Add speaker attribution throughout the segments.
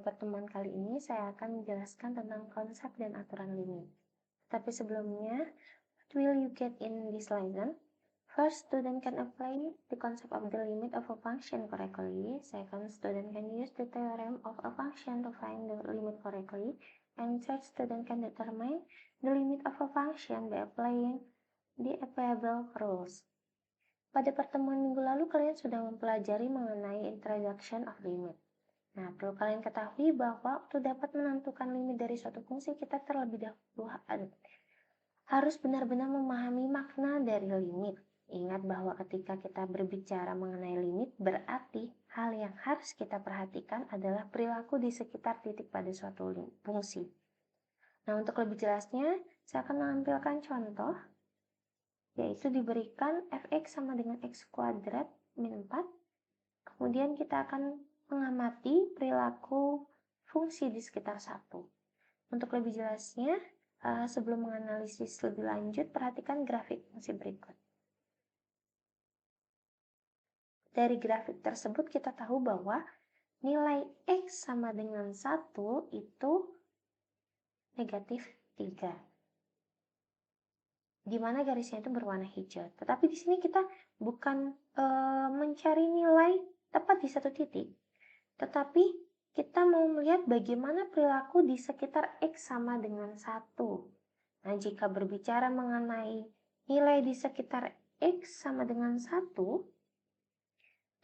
Speaker 1: Pada pertemuan kali ini saya akan menjelaskan tentang konsep dan aturan limit. Tapi sebelumnya, what will you get in this lesson? First, student can apply the concept of the limit of a function correctly. Second, student can use the theorem of a function to find the limit correctly. And third, student can determine the limit of a function by applying the applicable rules. Pada pertemuan minggu lalu, kalian sudah mempelajari mengenai introduction of limit. Nah, perlu kalian ketahui bahwa untuk dapat menentukan limit dari suatu fungsi, kita terlebih dahulu harus benar-benar memahami makna dari limit. Ingat bahwa ketika kita berbicara mengenai limit, berarti hal yang harus kita perhatikan adalah perilaku di sekitar titik pada suatu fungsi. Nah, untuk lebih jelasnya, saya akan menampilkan contoh, yaitu diberikan fx sama dengan x kuadrat min 4. Kemudian kita akan mengamati perilaku fungsi di sekitar 1. Untuk lebih jelasnya, sebelum menganalisis lebih lanjut, perhatikan grafik fungsi berikut. Dari grafik tersebut kita tahu bahwa nilai X sama dengan 1 itu negatif 3. Di mana garisnya itu berwarna hijau. Tetapi di sini kita bukan mencari nilai tepat di satu titik, tetapi kita mau melihat bagaimana perilaku di sekitar X sama dengan 1. Nah, jika berbicara mengenai nilai di sekitar X sama dengan 1,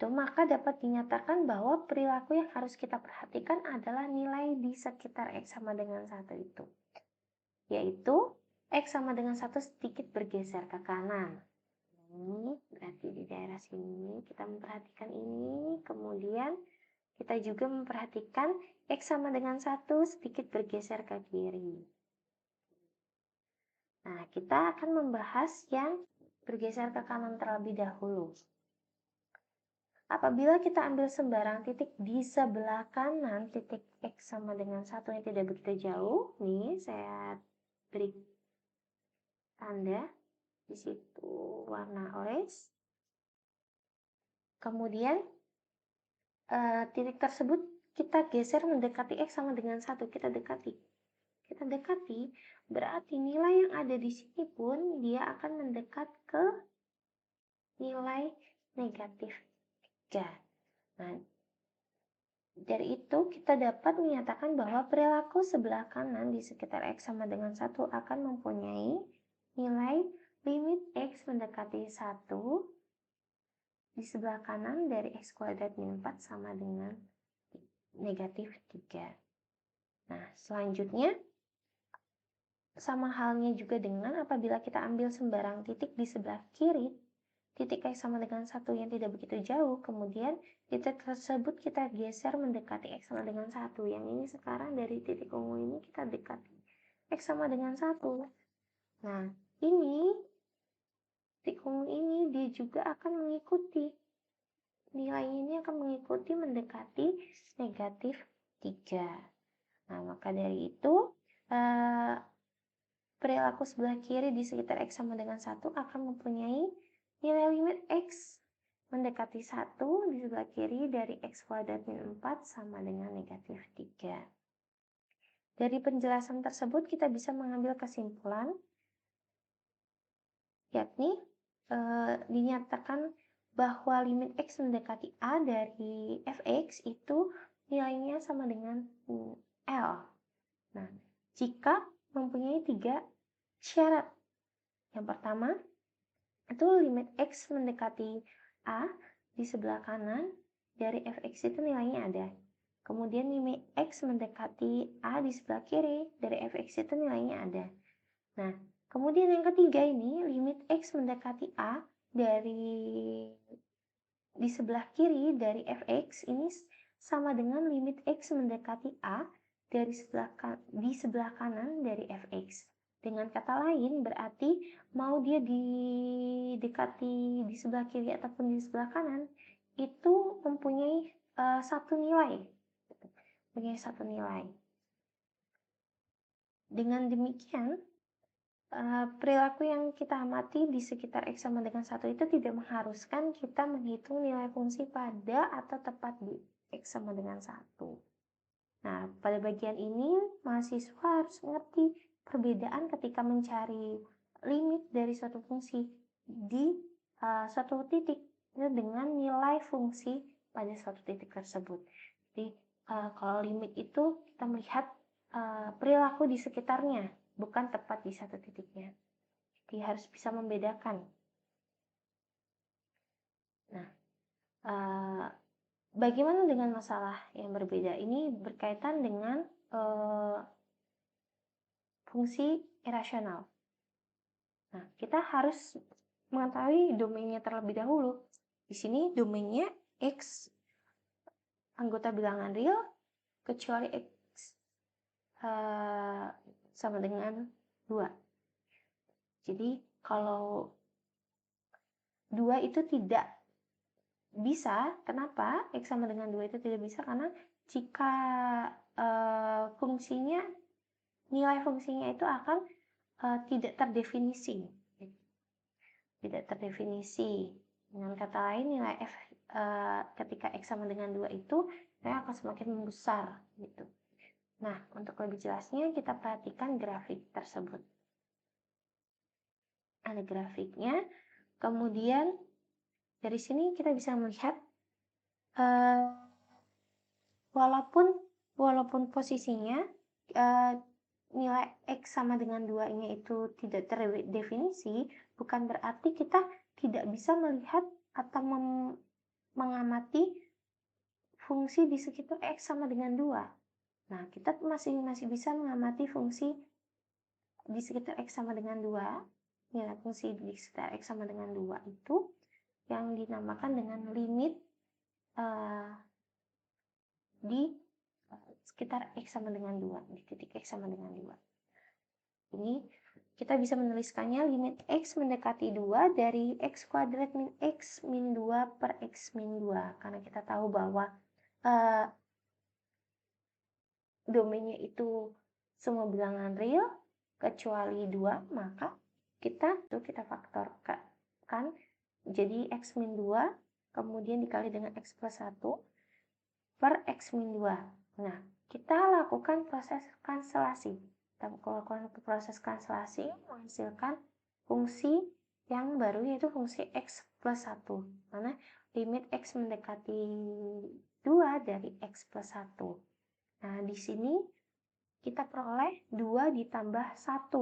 Speaker 1: maka dapat dinyatakan bahwa perilaku yang harus kita perhatikan adalah nilai di sekitar X sama dengan 1 itu. Yaitu X sama dengan 1 sedikit bergeser ke kanan. Ini berarti di daerah sini kita memperhatikan ini, kemudian kita juga memperhatikan X sama dengan 1 sedikit bergeser ke kiri. Nah, kita akan membahas yang bergeser ke kanan terlebih dahulu. Apabila kita ambil sembarang titik di sebelah kanan titik X sama dengan 1 yang tidak begitu jauh, nih saya beri tanda di situ warna orange. Kemudian titik tersebut kita geser mendekati X sama dengan 1, kita dekati, berarti nilai yang ada di sini pun dia akan mendekat ke nilai negatif 3. Nah, dari itu kita dapat menyatakan bahwa perilaku sebelah kanan di sekitar X sama dengan 1 akan mempunyai nilai limit X mendekati 1 di sebelah kanan dari X kuadrat min 4 sama dengan negatif 3. Nah, selanjutnya sama halnya juga dengan apabila kita ambil sembarang titik di sebelah kiri, titik X sama dengan 1 yang tidak begitu jauh, kemudian titik tersebut kita geser mendekati X sama dengan 1. Yang ini sekarang dari titik ungu ini kita dekati X sama dengan 1. Nah, ini titik ungu ini dia juga akan mengikuti. Nilai ini akan mengikuti mendekati negatif 3. Nah, maka dari itu perilaku sebelah kiri di sekitar X sama dengan 1 akan mempunyai nilai limit X mendekati 1 di sebelah kiri dari X kuadrat min 4 sama dengan negatif 3. Dari penjelasan tersebut kita bisa mengambil kesimpulan, yakni dinyatakan bahwa limit X mendekati A dari fx itu nilainya sama dengan L. Nah, jika mempunyai 3 syarat. Yang pertama, itu limit X mendekati A di sebelah kanan dari fx itu nilainya ada. Kemudian limit X mendekati A di sebelah kiri dari fx itu nilainya ada. Nah, kemudian yang ketiga ini, limit X mendekati A di sebelah kiri dari fx ini sama dengan limit X mendekati A di sebelah kanan dari fx. Dengan kata lain, berarti mau dia didekati di sebelah kiri ataupun di sebelah kanan, itu mempunyai satu nilai. Dengan demikian, perilaku yang kita amati di sekitar X sama dengan 1 itu tidak mengharuskan kita menghitung nilai fungsi pada atau tepat di X sama dengan 1. Nah, pada bagian ini mahasiswa harus mengerti perbedaan ketika mencari limit dari suatu fungsi di suatu titik dengan nilai fungsi pada suatu titik tersebut. Jadi, kalau limit itu kita melihat perilaku di sekitarnya, bukan tepat di satu titiknya. Jadi harus bisa membedakan. Nah, bagaimana dengan masalah yang berbeda? Ini berkaitan dengan fungsi irasional. Nah, kita harus mengetahui domainnya terlebih dahulu. Di sini domainnya X anggota bilangan real kecuali X sama dengan 2. Jadi kalau 2 itu tidak bisa, kenapa? X sama dengan 2 itu tidak bisa karena jika nilai fungsinya itu akan tidak terdefinisi. Tidak terdefinisi. Dengan kata lain, nilai F ketika X sama dengan 2 itu akan semakin membesar. Gitu. Nah, untuk lebih jelasnya kita perhatikan grafik tersebut. Ada grafiknya, kemudian dari sini kita bisa melihat walaupun posisinya nilai X sama dengan 2-nya itu tidak terdefinisi, bukan berarti kita tidak bisa melihat atau mengamati fungsi di sekitar X sama dengan 2. Nah, kita masih bisa mengamati fungsi di sekitar X sama dengan 2. Nilai fungsi di sekitar X sama dengan 2 itu yang dinamakan dengan limit di sekitar X sama dengan 2, di titik X sama dengan 2. Ini kita bisa menuliskannya limit X mendekati 2 dari X kuadrat min X min 2 per X min 2. Karena kita tahu bahwa domainnya itu semua bilangan real kecuali 2, maka kita faktorkan jadi X min 2 kemudian dikali dengan X plus 1 per X min 2. Nah, kita lakukan proses kanselasi. Kita lakukan proses kanselasi menghasilkan fungsi yang baru yaitu fungsi X plus 1. Mana limit X mendekati 2 dari X plus 1. Nah, di sini kita peroleh 2 ditambah 1.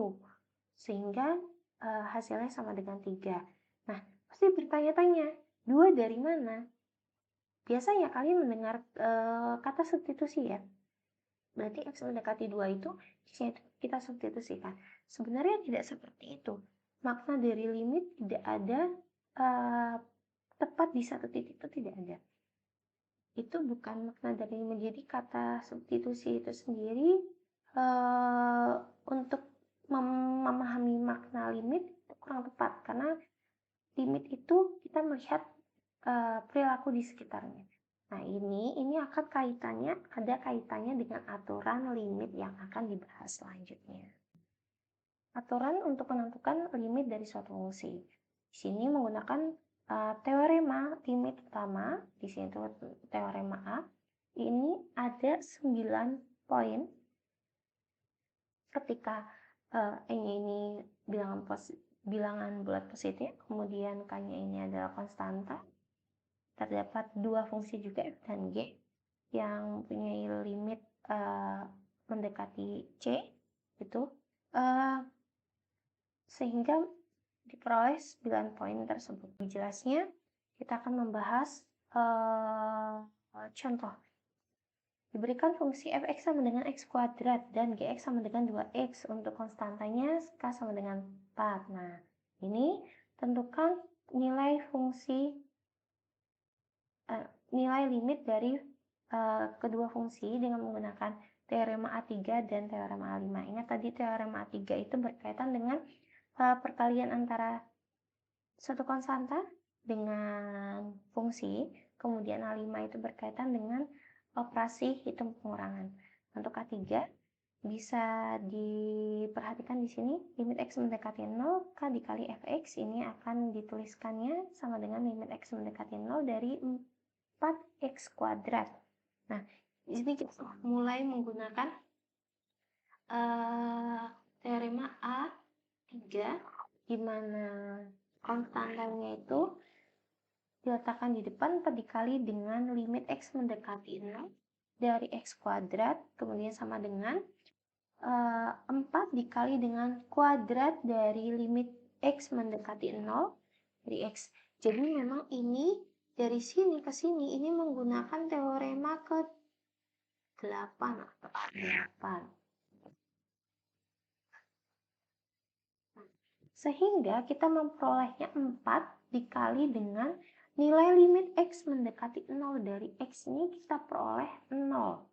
Speaker 1: Sehingga hasilnya sama dengan 3. Nah, pasti bertanya-tanya, 2 dari mana? Biasanya kalian mendengar kata substitusi ya. Berarti X mendekati 2 itu kita substitusikan. Sebenarnya tidak seperti itu. Makna dari limit tidak ada tepat di satu titik itu tidak ada. Itu bukan makna dari limit. Jadi kata substitusi itu sendiri untuk memahami makna limit itu kurang tepat. Karena limit itu kita melihat perilaku di sekitarnya. Nah, ini akan ada kaitannya dengan aturan limit yang akan dibahas selanjutnya. Aturan untuk menentukan limit dari suatu fungsi. Di sini menggunakan teorema limit utama, di sini itu teorema A. Ini ada 9 poin. Ketika E-nya ini bilangan bulat positif, kemudian K-nya ini adalah konstanta. Terdapat 2 fungsi juga F dan G yang mempunyai limit mendekati C itu sehingga diperoleh 9 poin tersebut. Jelasnya kita akan membahas contoh. Diberikan fungsi fx sama dengan x kuadrat dan gx sama dengan 2x. Untuk konstantanya k sama dengan 4. Nah, ini tentukan nilai fungsi nilai limit dari kedua fungsi dengan menggunakan teorema A3 dan teorema A5. Ingat tadi teorema A3 itu berkaitan dengan perkalian antara suatu konstanta dengan fungsi, kemudian A5 itu berkaitan dengan operasi hitung pengurangan. Untuk A3 bisa diperhatikan di sini limit x mendekati 0 k dikali fx ini akan dituliskannya sama dengan limit x mendekati 0 dari 4x kuadrat. Nah, Di sini kita mulai menggunakan teorema A3, di mana konstantanya itu diletakkan di depan dikali dengan limit X mendekati 0 dari X kuadrat, kemudian sama dengan 4 dikali dengan kuadrat dari limit X mendekati 0 dari X. Jadi memang ini dari sini ke sini ini menggunakan teorema ke-8 atau A8. Sehingga kita memperolehnya 4 dikali dengan nilai limit X mendekati 0 dari X ini kita peroleh 0.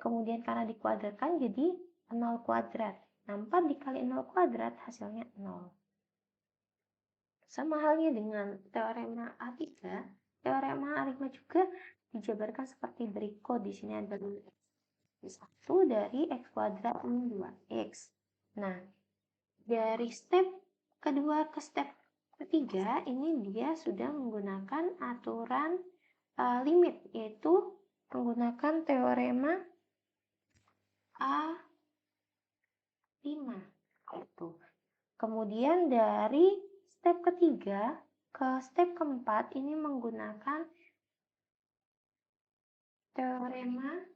Speaker 1: Kemudian karena dikuadratkan jadi 0 kuadrat. Nah, 4 dikali 0 kuadrat hasilnya 0. Sama halnya dengan teorema A3, teorema A5 juga dijabarkan seperti berikut. Di sini ada 1 dari X kuadrat min 2X. Nah, dari step kedua ke step ketiga, ini dia sudah menggunakan aturan limit, yaitu menggunakan teorema A5. Kemudian dari step ketiga ke step keempat, ini menggunakan teorema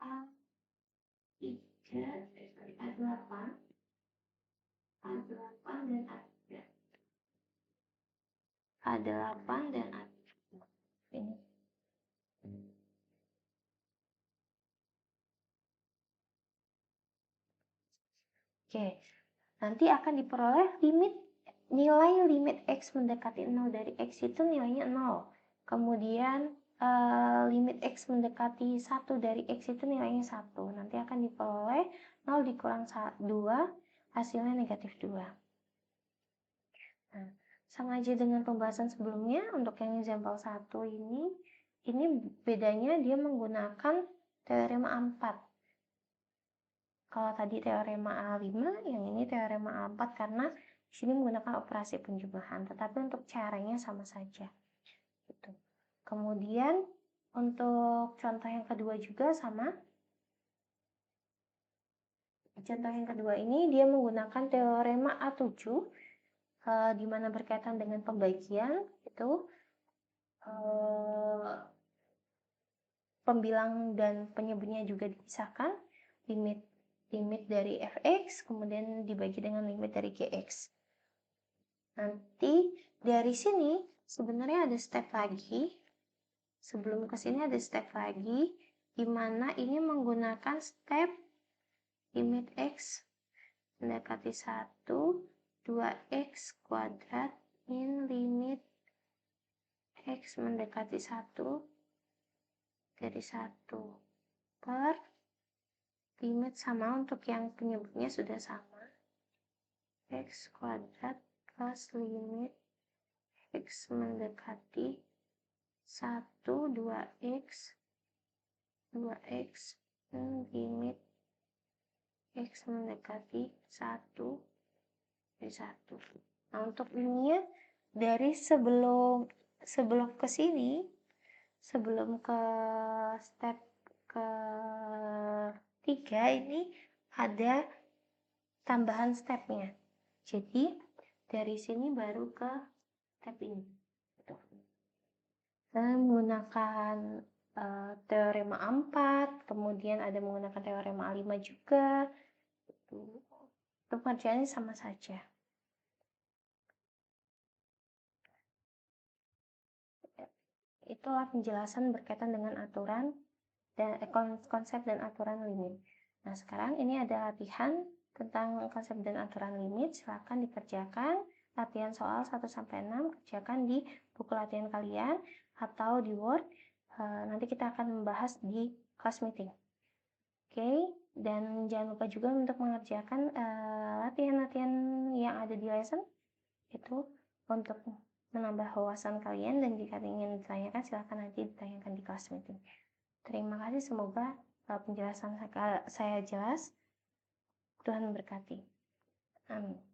Speaker 1: A3, A8, A8 dan A3. A8 dan A3. Ini. Oke, nanti akan diperoleh nilai limit X mendekati 0 dari X itu nilainya 0. Kemudian limit X mendekati 1 dari X itu nilainya 1. Nanti akan diperoleh 0 dikurang 2, hasilnya negatif 2. Nah, sama aja dengan pembahasan sebelumnya, untuk yang example 1 ini bedanya dia menggunakan teorema A4. Kalau tadi teorema A5, yang ini teorema A4 karena di sini menggunakan operasi penjumlahan, tetapi untuk caranya sama saja. Gitu. Kemudian untuk contoh yang kedua juga sama. Contoh yang kedua ini dia menggunakan teorema A7, di mana berkaitan dengan pembagian, itu pembilang dan penyebutnya juga dipisahkan, limit dari fx kemudian dibagi dengan limit dari gx. Nanti dari sini sebenarnya ada step lagi. Sebelum ke sini ada step lagi, di mana ini menggunakan step limit x mendekati 1, 2x kuadrat min limit x mendekati 1 dari 1 per limit sama untuk yang penyebutnya sudah sama, x kuadrat plus limit x mendekati 1, 2x limit x mendekati 1 dari 1. Nah, untuk ini dari sebelum ke sini, sebelum ke step ketiga ini ada tambahan stepnya. Jadi dari sini baru ke step ini. Saya menggunakan teorema A4, kemudian ada menggunakan teorema A5 juga. Untuk pengerjaannya sama saja. Itulah penjelasan berkaitan dengan aturan dan konsep dan aturan limit. Nah, sekarang ini ada latihan tentang konsep dan aturan limit. Silakan dikerjakan. Latihan soal 1-6 kerjakan di buku latihan kalian atau di Word. Nanti kita akan membahas di class meeting. Oke, dan jangan lupa juga untuk mengerjakan latihan-latihan yang ada di lesson itu untuk menambah wawasan kalian, dan jika ingin ditanyakan silahkan nanti ditanyakan di class meeting. Terima kasih, semoga penjelasan saya jelas. Tuhan memberkati. Amin.